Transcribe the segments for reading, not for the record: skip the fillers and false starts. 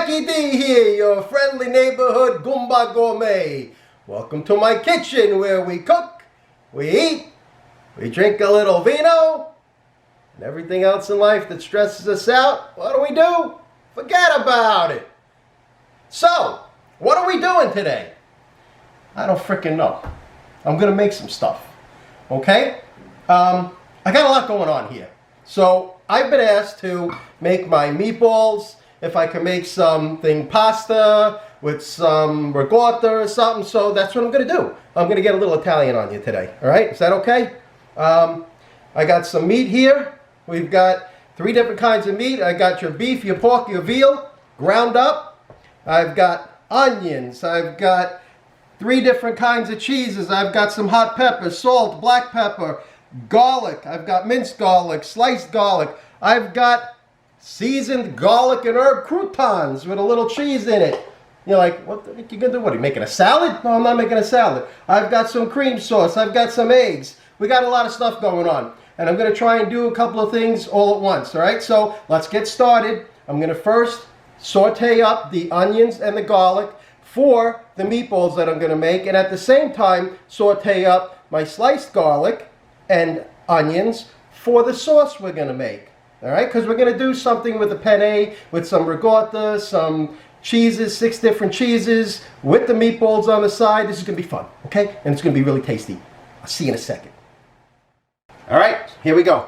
Mikey D here, your friendly neighborhood Goumba Gourmet. Welcome to my kitchen where we cook, we eat, we drink a little vino, and everything else in life that stresses us out, what do? Forget about it. So, what are we doing today? I don't frickin' know. I'm gonna make some stuff, okay? I got a lot going on here. So, I've been asked to make my meatballs, if I can make something pasta with some ricotta or something, so that's what I'm going to do. I'm going to get a little Italian on you today, all right? Is that okay? I got some meat here. We've got 3 different kinds of meat. I got your beef, your pork, your veal, ground up. I've got onions. I've got 3 different kinds of cheeses. I've got some hot pepper, salt, black pepper, garlic. I've got minced garlic, sliced garlic. I've got seasoned garlic and herb croutons with a little cheese in it. You're like, what the heck you gonna do? What, are you making a salad? No, I'm not making a salad. I've got some cream sauce. I've got some eggs. We got a lot of stuff going on. And I'm gonna try and do a couple of things all at once, all right? So let's get started. I'm gonna first saute up the onions and the garlic for the meatballs that I'm gonna make. And at the same time, saute up my sliced garlic and onions for the sauce we're gonna make. All right, because we're going to do something with the penne, with some ricotta, some cheeses, 6 different cheeses, with the meatballs on the side. This is going to be fun, okay? And it's going to be really tasty. I'll see you in a second. All right, here we go.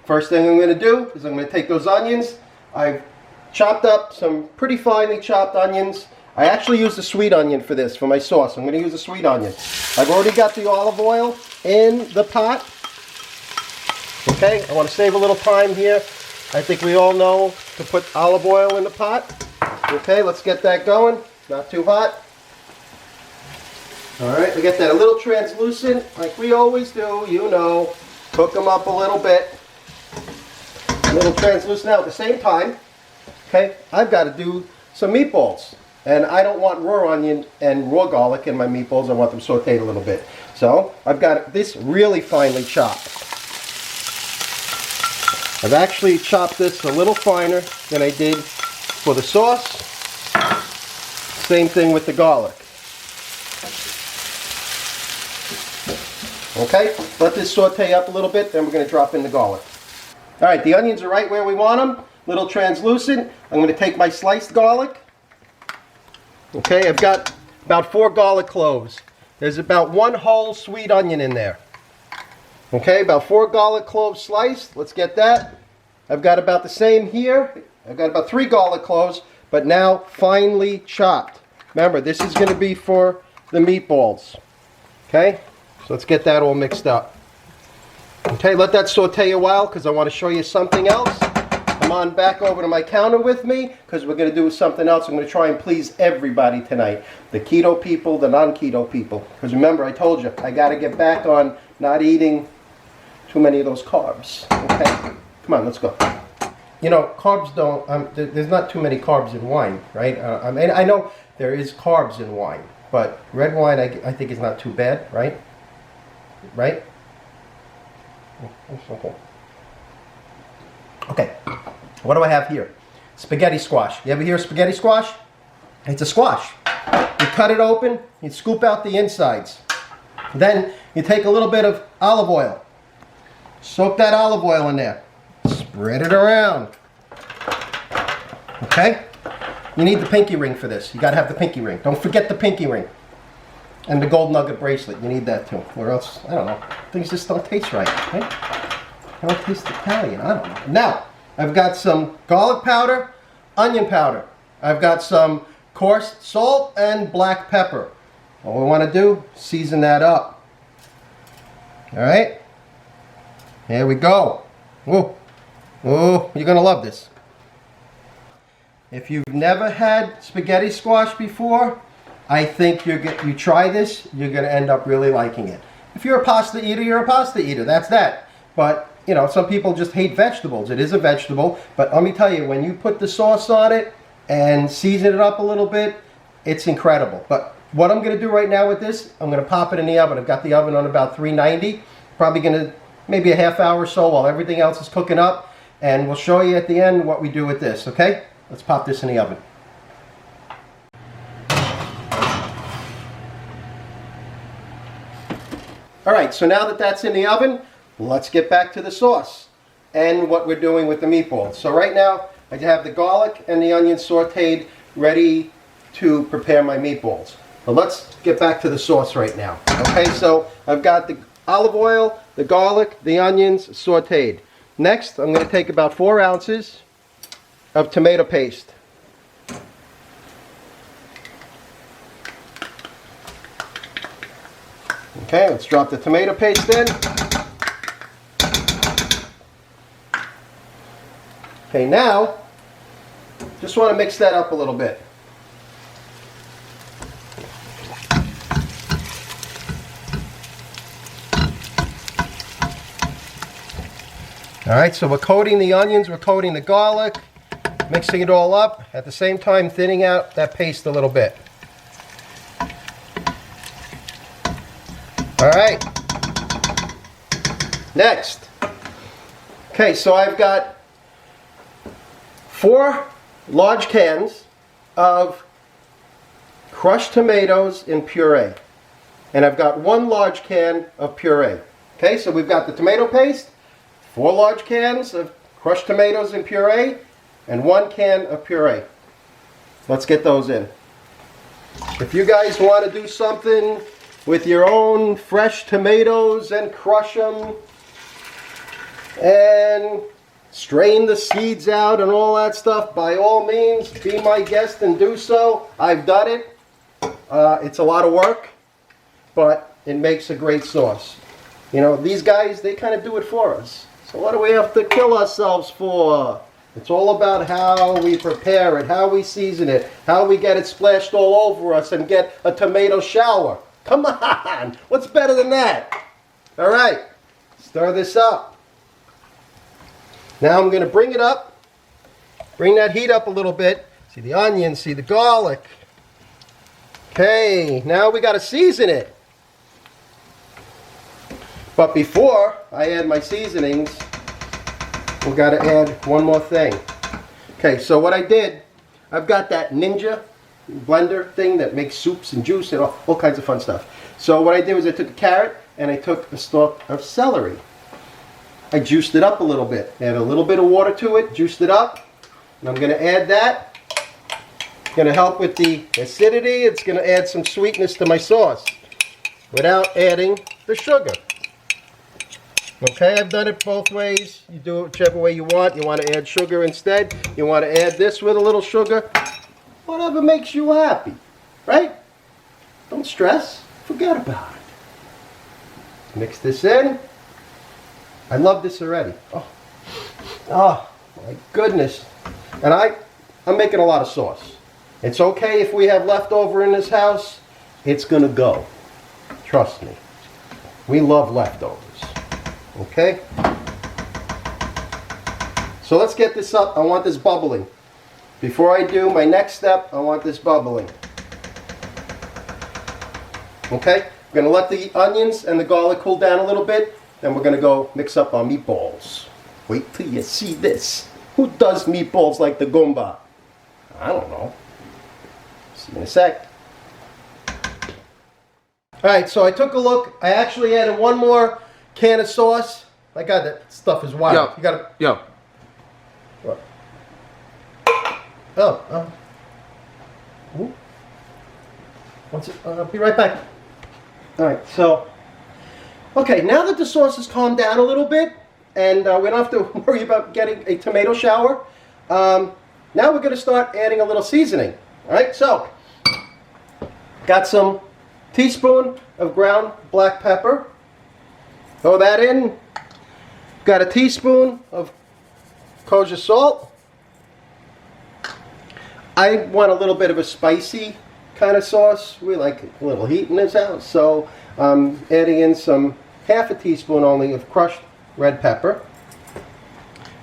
First thing I'm going to do is I'm going to take those onions. I've chopped up some pretty finely chopped onions. I actually used a sweet onion for this, for my sauce. I'm going to use a sweet onion. I've already got the olive oil in the pot. Okay, I want to save a little time here. I think we all know to put olive oil in the pot. Okay, let's get that going. Not too hot. Alright, we get that a little translucent, like we always do, you know. Cook them up a little bit. A little translucent. Now at the same time, okay, I've got to do some meatballs. And I don't want raw onion and raw garlic in my meatballs. I want them sauteed a little bit. So, I've got this really finely chopped. I've actually chopped this a little finer than I did for the sauce. Same thing with the garlic. Okay, let this saute up a little bit, then we're going to drop in the garlic. Alright, the onions are right where we want them, a little translucent. I'm going to take my sliced garlic. Okay, I've got about 4 garlic cloves. There's about 1 whole sweet onion in there. Okay, about 4 garlic cloves sliced. Let's get that. I've got about the same here. I've got about 3 garlic cloves, but now finely chopped. Remember, this is going to be for the meatballs. Okay, so let's get that all mixed up. Okay, let that saute a while because I want to show you something else. Come on back over to my counter with me because we're going to do something else. I'm going to try and please everybody tonight. The keto people, the non-keto people. Because remember, I told you, I got to get back on not eating too many of those carbs. Okay, come on, let's go. You know, carbs don't. There's not too many carbs in wine, right? I mean, I know there is carbs in wine, but red wine I think is not too bad, right? Right? Okay. What do I have here? Spaghetti squash. You ever hear of spaghetti squash? It's a squash. You cut it open. You scoop out the insides. Then you take a little bit of olive oil. Soak that olive oil in there. Spread it around. Okay? You need the pinky ring for this. You got to have the pinky ring. Don't forget the pinky ring. And the gold nugget bracelet. You need that too. Or else, I don't know. Things just don't taste right. Right? They don't taste Italian. I don't know. Now, I've got some garlic powder, onion powder. I've got some coarse salt and black pepper. All we want to do, season that up. Alright? Here we go. Whoa. Oh, you're going to love this. If you've never had spaghetti squash before, I think you try this, you're going to end up really liking it. If you're a pasta eater, you're a pasta eater. That's that. But, you know, some people just hate vegetables. It is a vegetable. But let me tell you, when you put the sauce on it and season it up a little bit, it's incredible. But what I'm going to do right now with this, I'm going to pop it in the oven. I've got the oven on about 390. Probably going to maybe a half hour or so while everything else is cooking up. And we'll show you at the end what we do with this, okay? Let's pop this in the oven. All right, so now that that's in the oven, let's get back to the sauce and what we're doing with the meatballs. So right now, I have the garlic and the onions sauteed, ready to prepare my meatballs. But let's get back to the sauce right now. Okay, so I've got the olive oil, the garlic, the onions sauteed. Next, I'm going to take about 4 ounces of tomato paste. Okay, let's drop the tomato paste in. Okay, now, just want to mix that up a little bit. Alright, so we're coating the onions, we're coating the garlic, mixing it all up, at the same time thinning out that paste a little bit. Alright, next. Okay, so I've got 4 large cans of crushed tomatoes in puree. And I've got 1 large can of puree. Okay, so we've got the tomato paste, 4 large cans of crushed tomatoes in puree, and 1 can of puree. Let's get those in. If you guys want to do something with your own fresh tomatoes and crush them and strain the seeds out and all that stuff, by all means, be my guest and do so. I've done it. It's a lot of work, but it makes a great sauce. You know, these guys, they kind of do it for us. So what do we have to kill ourselves for? It's all about how we prepare it, how we season it, how we get it splashed all over us and get a tomato shower. Come on! What's better than that? All right, stir this up. Now I'm going to bring it up, bring that heat up a little bit. See the onions, see the garlic. Okay, now we got to season it. But before I add my seasonings, we've got to add one more thing. Okay, so what I did, I've got that Ninja blender thing that makes soups and juice and all kinds of fun stuff. So what I did was I took a carrot and I took a stalk of celery. I juiced it up a little bit. Add a little bit of water to it, juiced it up. And I'm going to add that. It's going to help with the acidity. It's going to add some sweetness to my sauce without adding the sugar. Okay, I've done it both ways. You do it whichever way you want. You want to add sugar instead. You want to add this with a little sugar. Whatever makes you happy, right? Don't stress. Forget about it. Mix this in. I love this already. Oh my goodness. And I'm making a lot of sauce. It's okay if we have leftover in this house. It's going to go. Trust me. We love leftovers. Okay? So let's get this up. I want this bubbling. Before I do my next step, I want this bubbling. Okay? I'm going to let the onions and the garlic cool down a little bit. Then we're going to go mix up our meatballs. Wait till you see this. Who does meatballs like the Goumba? I don't know. See you in a sec. Alright, so I took a look. I actually added 1 more can of sauce. My God, that stuff is wild. Yo, you gotta. Yo. What? Oh. Ooh. What's it? I'll be right back. All right. So, okay. Now that the sauce has calmed down a little bit, and we don't have to worry about getting a tomato shower, now we're going to start adding a little seasoning. All right. So, got some teaspoon of ground black pepper. Throw that in. Got a teaspoon of kosher salt. I want a little bit of a spicy kind of sauce. We like a little heat in this house. So I'm adding in half a teaspoon only of crushed red pepper.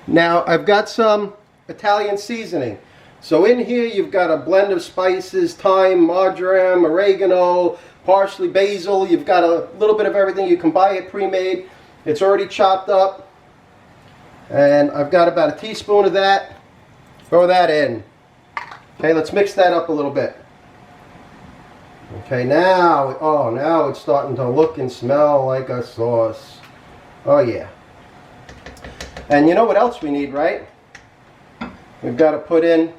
Now I've got some Italian seasoning. So in here you've got a blend of spices, thyme, marjoram, oregano, parsley, basil. You've got a little bit of everything. You can buy it pre-made. It's already chopped up. And I've got about a teaspoon of that. Throw that in. Okay, let's mix that up a little bit. Okay, now, oh, now it's starting to look and smell like a sauce. Oh yeah. And you know what else we need, right? We've got to put in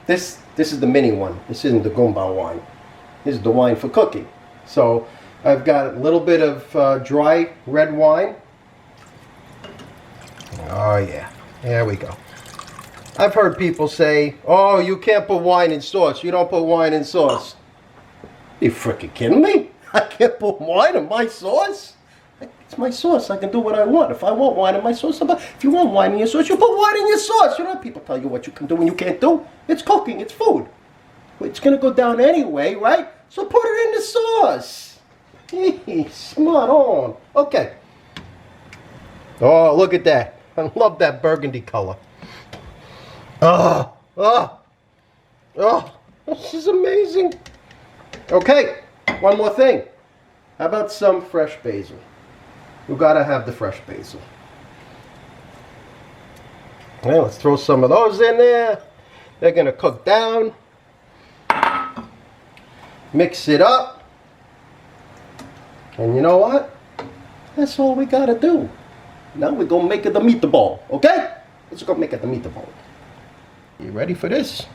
this. This is the mini one. This isn't the Goumba wine. This is the wine for cooking. So I've got a little bit of dry red wine. Oh yeah, there we go. I've heard people say, oh, you can't put wine in sauce. You don't put wine in sauce. Are you freaking kidding me? I can't put wine in my sauce? It's my sauce. I can do what I want. If I want wine in my sauce, if you want wine in your sauce, you put wine in your sauce. You don't have people tell you what you can do and you can't do. It's cooking. It's food. It's going to go down anyway, right? So put it in the sauce. Hey, smart on. Okay. Oh, look at that. I love that burgundy color. Oh, oh, oh, this is amazing. Okay, one more thing. How about some fresh basil? We've got to have the fresh basil. Well, let's throw some of those in there. They're going to cook down. Mix it up. And you know what? That's all we got to do. Now we're going to make it the meatball, okay? Let's go make it the meatball. You ready for this?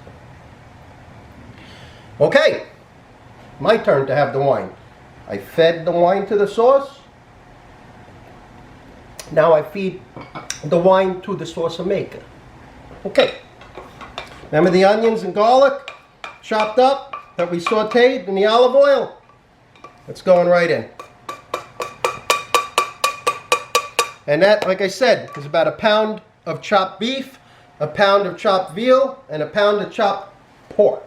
Okay, my turn to have the wine. I fed the wine to the sauce. Now I feed the wine to the sauce maker. Okay, remember the onions and garlic chopped up that we sauteed in the olive oil? It's going right in. And that, like I said, is about a pound of chopped beef, a pound of chopped veal, and a pound of chopped pork.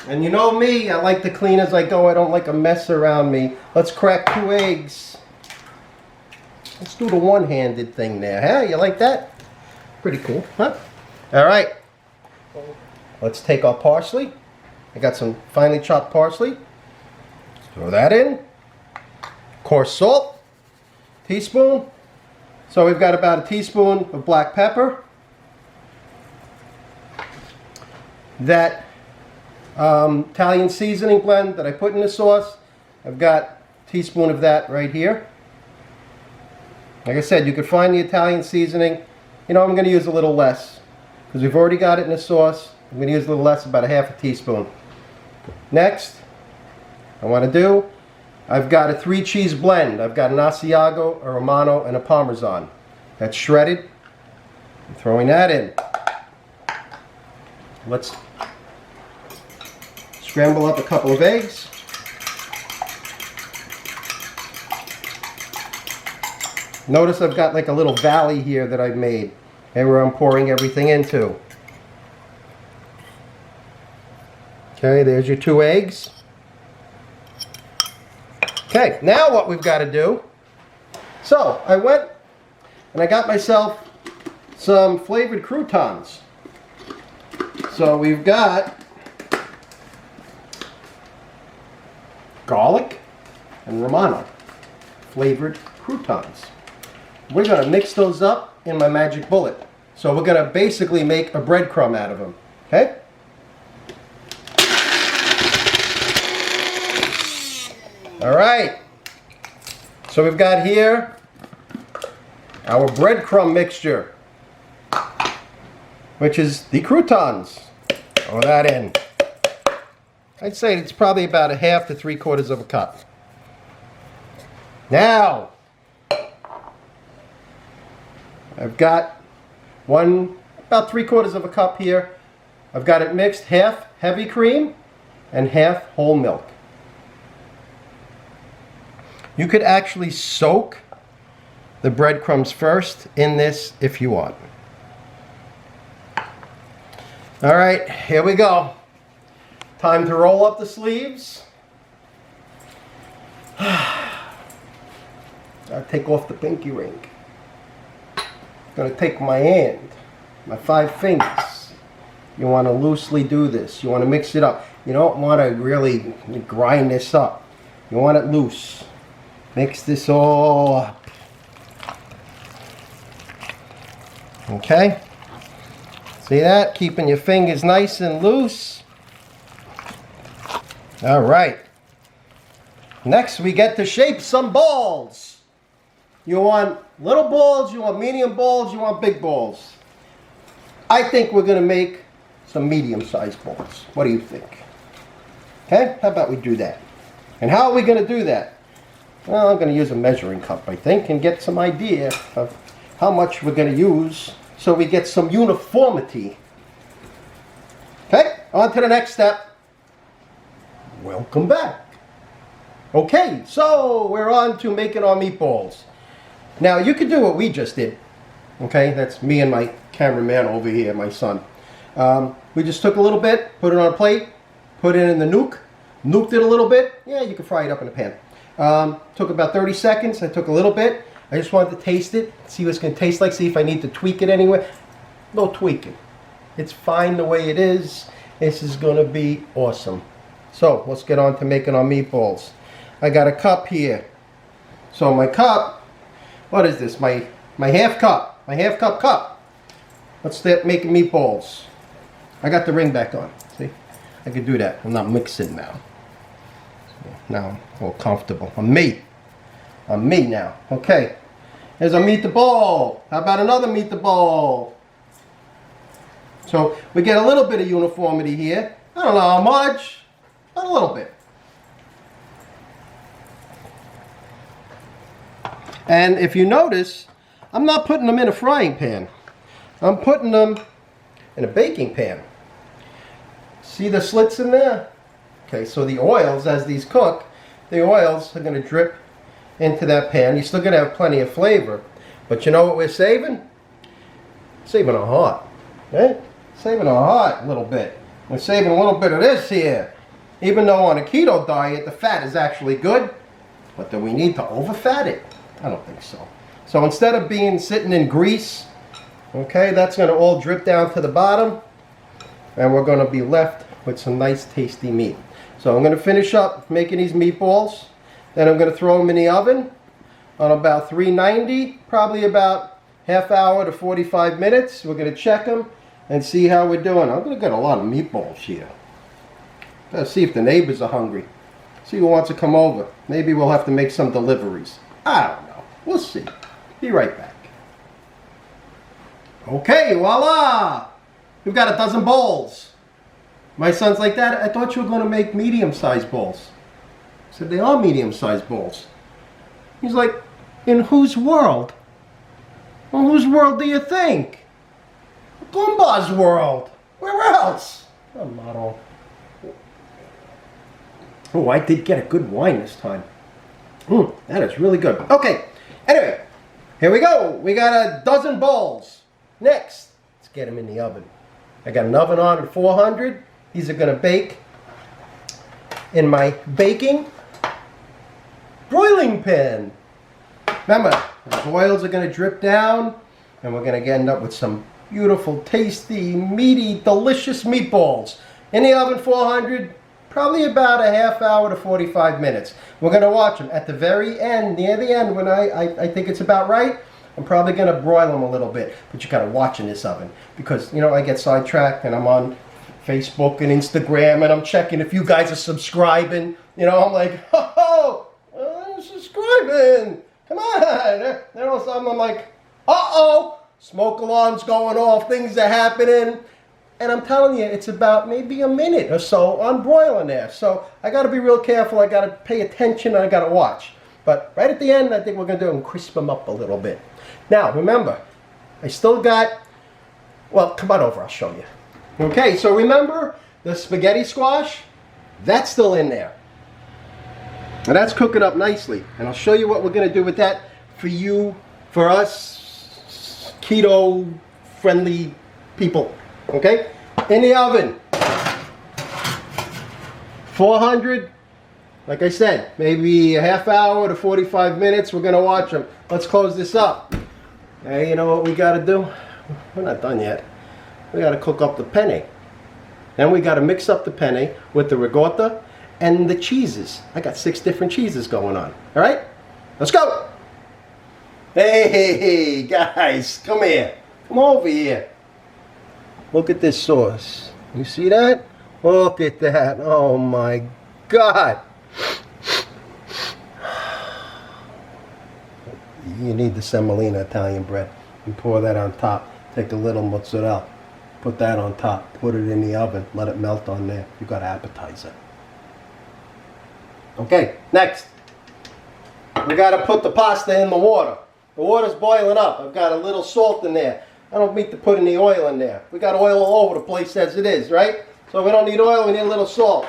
And you know me, I like to clean as I go. I don't like a mess around me. Let's crack 2 eggs. Let's do the one-handed thing there. Huh? You like that? Pretty cool, huh? All right. Let's take our parsley. I got some finely chopped parsley. Let's throw that in. Coarse salt, teaspoon. So we've got about a teaspoon of black pepper. That Italian seasoning blend that I put in the sauce, I've got a teaspoon of that right here. Like I said, you could find the Italian seasoning. You know, I'm going to use a little less because we've already got it in the sauce. I'm going to use a little less, about a half a teaspoon. Next, I've got a 3-cheese blend. I've got an Asiago, a Romano, and a Parmesan. That's shredded. I'm throwing that in. Let's scramble up a couple of eggs. Notice I've got like a little valley here that I've made, and where I'm pouring everything into. Okay, there's your 2 eggs. Okay, now what we've got to do, so I went and I got myself some flavored croutons. So we've got garlic and Romano flavored croutons. We're going to mix those up in my magic bullet. So we're going to basically make a breadcrumb out of them. Okay? Alright, so we've got here our breadcrumb mixture, which is the croutons. Throw that in. I'd say it's probably about a half to 3/4 of a cup. Now, I've got about 3/4 of a cup here. I've got it mixed, half heavy cream and half whole milk. You could actually soak the breadcrumbs first in this if you want. All right, here we go. Time to roll up the sleeves. Gotta take off the pinky ring. Gonna take my hand, my 5 fingers. You want to loosely do this. You want to mix it up. You don't want to really grind this up. You want it loose. Mix this all up. Okay? See that? Keeping your fingers nice and loose. All right. Next, we get to shape some balls. You want little balls, you want medium balls, you want big balls. I think we're going to make some medium-sized balls. What do you think? Okay, how about we do that? And how are we going to do that? Well, I'm going to use a measuring cup, I think, and get some idea of how much we're going to use so we get some uniformity. Okay, on to the next step. Welcome back. Okay, so we're on to making our meatballs. Now, you could do what we just did. Okay, that's me and my cameraman over here, my son. We just took a little bit, put it on a plate, put it in the nuked it a little bit. Yeah, you can fry it up in a pan. Took about 30 seconds. I took a little bit. I just wanted to taste it, see what it's going to taste like, see if I need to tweak it anyway. No tweaking. It's fine the way it is. This is going to be awesome. So, let's get on to making our meatballs. I got a cup here. So my cup, what is this? My half cup. My half cup. Let's start making meatballs. I got the ring back on. See? I can do that. I'm not mixing now. So now I'm all comfortable. I'm me now. Okay. Here's a meatball. How about another meatball? So we get a little bit of uniformity here. I don't know how much, but a little bit. And if you notice, I'm not putting them in a frying pan. I'm putting them in a baking pan. See the slits in there? Okay, so the oils, as these cook, the oils are going to drip into that pan. You're still going to have plenty of flavor. But you know what we're saving? Saving our heart. Right? Saving our heart a little bit. We're saving a little bit of this here. Even though on a keto diet, the fat is actually good. But do we need to overfat it? I don't think so. So instead of sitting in grease, okay, that's going to all drip down to the bottom. And we're going to be left with some nice tasty meat. So I'm going to finish up making these meatballs. Then I'm going to throw them in the oven on about 390, probably about half hour to 45 minutes. We're going to check them and see how we're doing. I'm going to get a lot of meatballs here. Let's see if the neighbors are hungry. See who wants to come over. Maybe we'll have to make some deliveries. I don't know. We'll see. Be right back. Okay, voila! We've got a dozen bowls. My son's like, Dad, I thought you were going to make medium-sized bowls. I said, they are medium-sized bowls. He's like, in whose world? Well, whose world do you think? Goumba's world. Where else? I'm not all. Oh, I did get a good wine this time. That is really good. Okay, anyway, here we go. We got a dozen bowls. Next, let's get them in the oven. I got an oven on at 400. These are going to bake in my baking broiling pan. Remember, the oils are going to drip down, and we're going to end up with some beautiful, tasty, meaty, delicious meatballs. In the oven, 400, probably about a half hour to 45 minutes. We're going to watch them. At the very end, near the end, when I think it's about right, I'm probably going to broil them a little bit. But you got to watch in this oven. Because, you know, I get sidetracked, and I'm on Facebook and Instagram, and I'm checking if you guys are subscribing. You know, I'm like, oh, I'm subscribing. Come on. Then all of a sudden, I'm like, uh-oh. Smoke alarms going off. Things are happening. And I'm telling you, it's about maybe a minute or so on broiling there. So I got to be real careful. I got to pay attention, and I got to watch. But right at the end, I think we're going to do them, crisp them up a little bit. Now, remember, I still got, well, come on over. I'll show you. Okay, so remember the spaghetti squash? That's still in there. And that's cooking up nicely. And I'll show you what we're going to do with that for you, for us, keto-friendly people. Okay? In the oven. 400. Like I said, maybe a half hour to 45 minutes. We're going to watch them. Let's close this up. Hey, you know what we got to do? We're not done yet. We got to cook up the penne. Then we got to mix up the penne with the ricotta and the cheeses. I got 6 different cheeses going on. All right? Let's go. Hey, guys, come here. Come over here. Look at this sauce. You see that? Look at that. Oh, my God. You need the semolina Italian bread. You pour that on top. Take a little mozzarella. Put that on top. Put it in the oven. Let it melt on there. You got an appetizer. Okay, next. We got to put the pasta in the water. The water's boiling up. I've got a little salt in there. I don't need to put any oil in there. We got oil all over the place as it is, right? So we don't need oil, we need a little salt.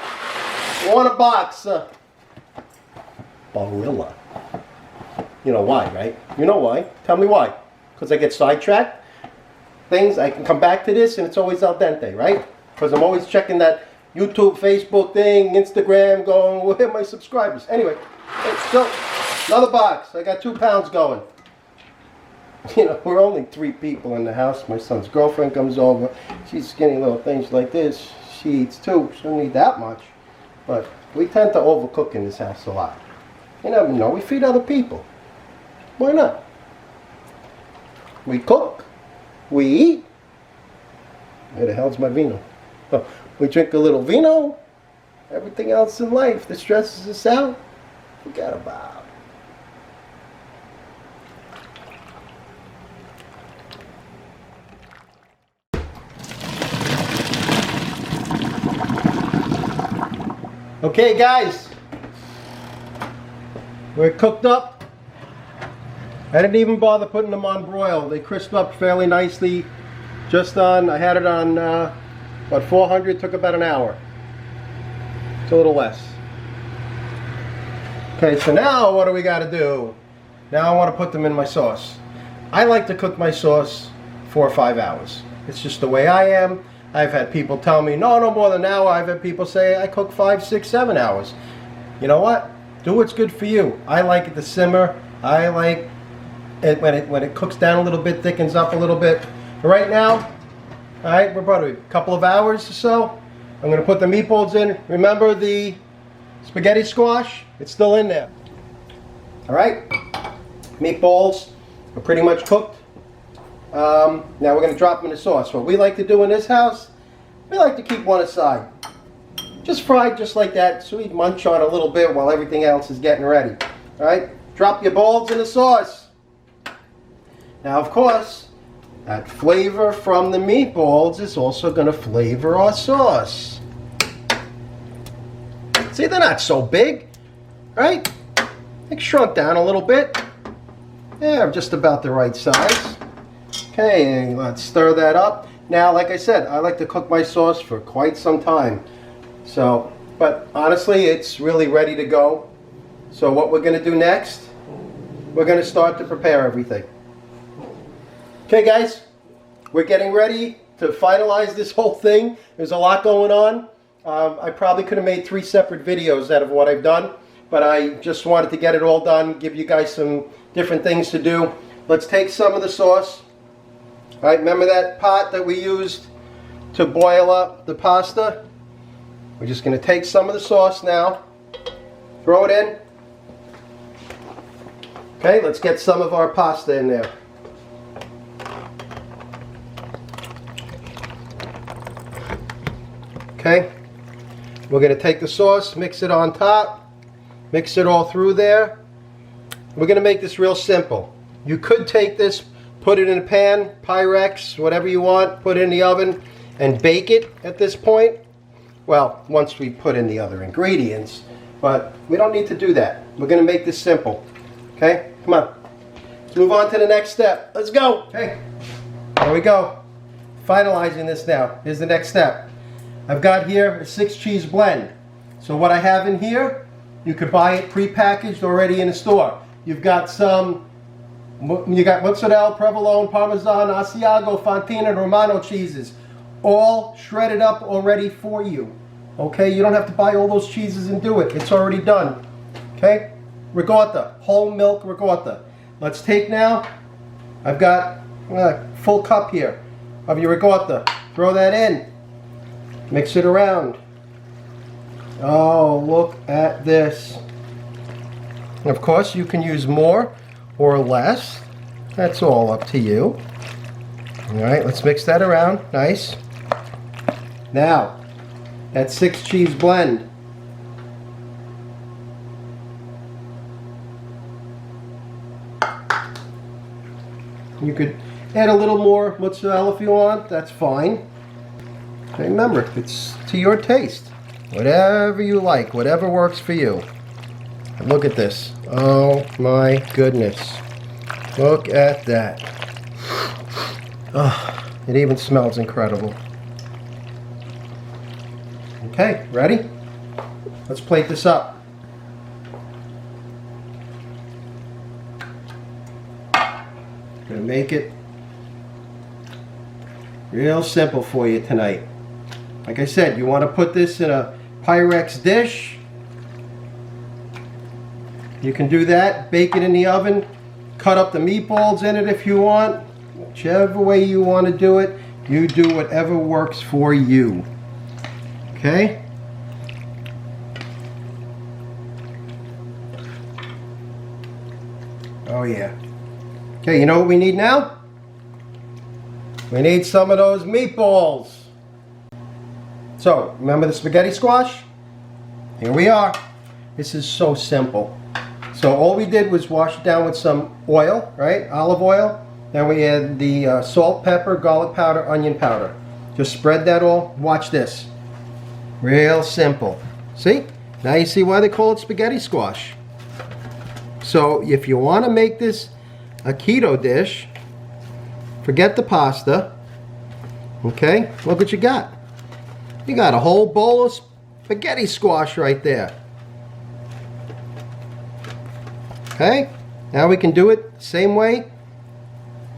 You want a box. Barilla. You know why, right? You know why. Tell me why. Because I get sidetracked. Things, I can come back to this and it's always al dente, right? Because I'm always checking that YouTube, Facebook thing, Instagram, going, well, hit my subscribers. Anyway, so another box. I got 2 pounds going. You know, we're only 3 people in the house. My son's girlfriend comes over. She's skinny little things like this. She eats too. She don't need that much. But we tend to overcook in this house a lot. You never know. We feed other people. Why not? We cook. We eat. Where the hell's my vino? Oh, we drink a little vino. Everything else in life that stresses us out, forget about. Okay, guys, we're cooked up. I didn't even bother putting them on broil. They crisped up fairly nicely. Just on, I had it on, about 400, took about an hour. It's a little less. Okay, so now what do we got to do? Now I want to put them in my sauce. I like to cook my sauce 4 or 5 hours. It's just the way I am. I've had people tell me, no more than an hour. I've had people say, I cook 5, 6, 7 hours. You know what? Do what's good for you. I like it to simmer. I like it when it cooks down a little bit, thickens up a little bit. But right now, all right, we're about a couple of hours or so. I'm going to put the meatballs in. Remember the spaghetti squash? It's still in there. All right, meatballs are pretty much cooked. Now we're going to drop them in the sauce. What we like to do in this house, we like to keep one aside. Just fried just like that, so we munch on a little bit while everything else is getting ready. All right, drop your balls in the sauce. Now, of course, that flavor from the meatballs is also going to flavor our sauce. See, they're not so big, right? They shrunk down a little bit. Yeah, just about the right size. Okay, let's stir that up. Now, like I said, I like to cook my sauce for quite some time. So, but honestly, it's really ready to go. So what we're going to do next, we're going to start to prepare everything. Okay, guys, we're getting ready to finalize this whole thing. There's a lot going on. I probably could have made 3 separate videos out of what I've done, but I just wanted to get it all done, give you guys some different things to do. Let's take some of the sauce. All right, remember that pot that we used to boil up the pasta? We're just going to take some of the sauce now, throw it in. Okay, let's get some of our pasta in there. Okay, we're going to take the sauce, mix it on top, mix it all through there. We're going to make this real simple. You could take this, put it in a pan, Pyrex, whatever you want, put it in the oven and bake it at this point. Well, once we put in the other ingredients, but we don't need to do that. We're going to make this simple. Okay, come on. Let's move on to the next step. Let's go. Okay, there we go. Finalizing this now. Here's the next step. I've got here a 6-cheese blend. So what I have in here, you could buy it pre-packaged already in the store. You've got mozzarella, provolone, Parmesan, Asiago, Fontina, and Romano cheeses. All shredded up already for you. Okay, you don't have to buy all those cheeses and do it. It's already done. Okay, ricotta, whole milk ricotta. Let's take now, I've got a full cup here of your ricotta. Throw that in. Mix it around. Oh, look at this. Of course, you can use more or less. That's all up to you. All right, let's mix that around. Nice. Now, that 6-cheese blend. You could add a little more mozzarella if you want. That's fine. Remember, it's to your taste. Whatever you like, whatever works for you. And look at this. Oh my goodness. Look at that. Oh, it even smells incredible. Okay, ready? Let's plate this up. Gonna make it real simple for you tonight. Like I said, you want to put this in a Pyrex dish. You can do that, bake it in the oven, cut up the meatballs in it if you want. Whichever way you want to do it, you do whatever works for you. Okay? Oh yeah. Okay, you know what we need now? We need some of those meatballs. So, remember the spaghetti squash? Here we are. This is so simple. So all we did was wash it down with some oil, right? Olive oil. Then we add the salt, pepper, garlic powder, onion powder. Just spread that all. Watch this. Real simple. See? Now you see why they call it spaghetti squash. So if you want to make this a keto dish, forget the pasta. Okay? Look what you got. You got a whole bowl of spaghetti squash right there. Okay? Now we can do it the same way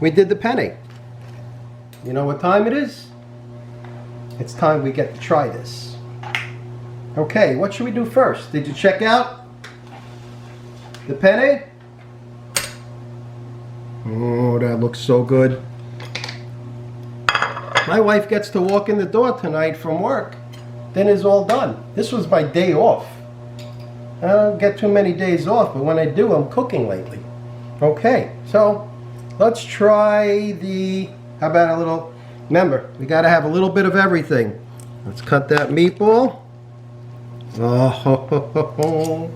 we did the penne. You know what time it is? It's time we get to try this. Okay, what should we do first? Did you check out the penne? Oh, that looks so good. My wife gets to walk in the door tonight from work. Dinner's all done. This was my day off. I don't get too many days off, but when I do, I'm cooking lately. Okay, so let's try the, how about a little, remember, we got to have a little bit of everything. Let's cut that meatball. Oh,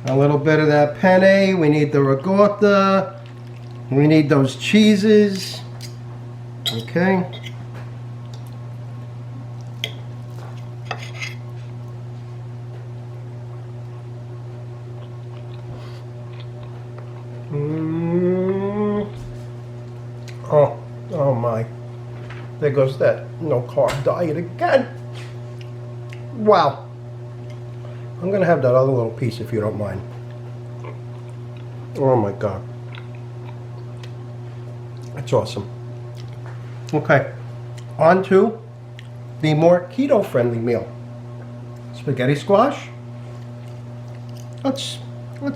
a little bit of that penne. We need the ricotta. We need those cheeses. Okay. Oh my. There goes that no carb diet again. Wow. I'm going to have that other little piece if you don't mind. Oh my God. That's awesome. Okay. On to the more keto-friendly meal. Spaghetti squash. Let's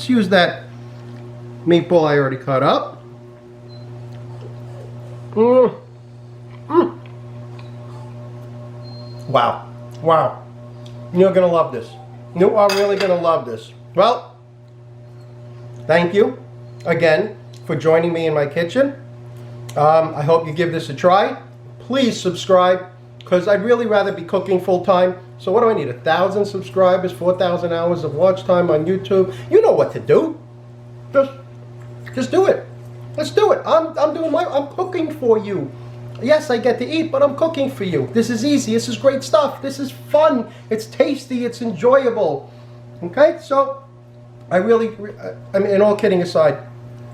use that meatball I already cut up. Wow. Wow. You're going to love this. You are really going to love this. Well, thank you again for joining me in my kitchen. I hope you give this a try. Please subscribe, because I'd really rather be cooking full time. So what do I need? 1,000 subscribers, 4,000 hours of watch time on YouTube. You know what to do. Just do it. Let's do it. I'm cooking for you. Yes, I get to eat, but I'm cooking for you. This is easy. This is great stuff. This is fun. It's tasty. It's enjoyable. Okay? So, I mean, in all kidding aside,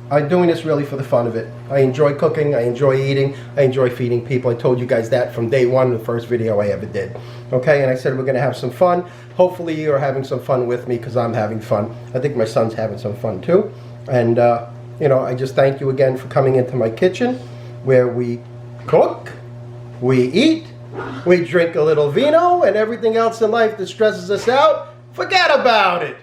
I'm doing this really for the fun of it. I enjoy cooking. I enjoy eating. I enjoy feeding people. I told you guys that from day one, the first video I ever did. Okay? And I said we're going to have some fun. Hopefully you're having some fun with me, because I'm having fun. I think my son's having some fun too. And, you know, I just thank you again for coming into my kitchen, where we cook, we eat, we drink a little vino, and everything else in life that stresses us out, forget about it.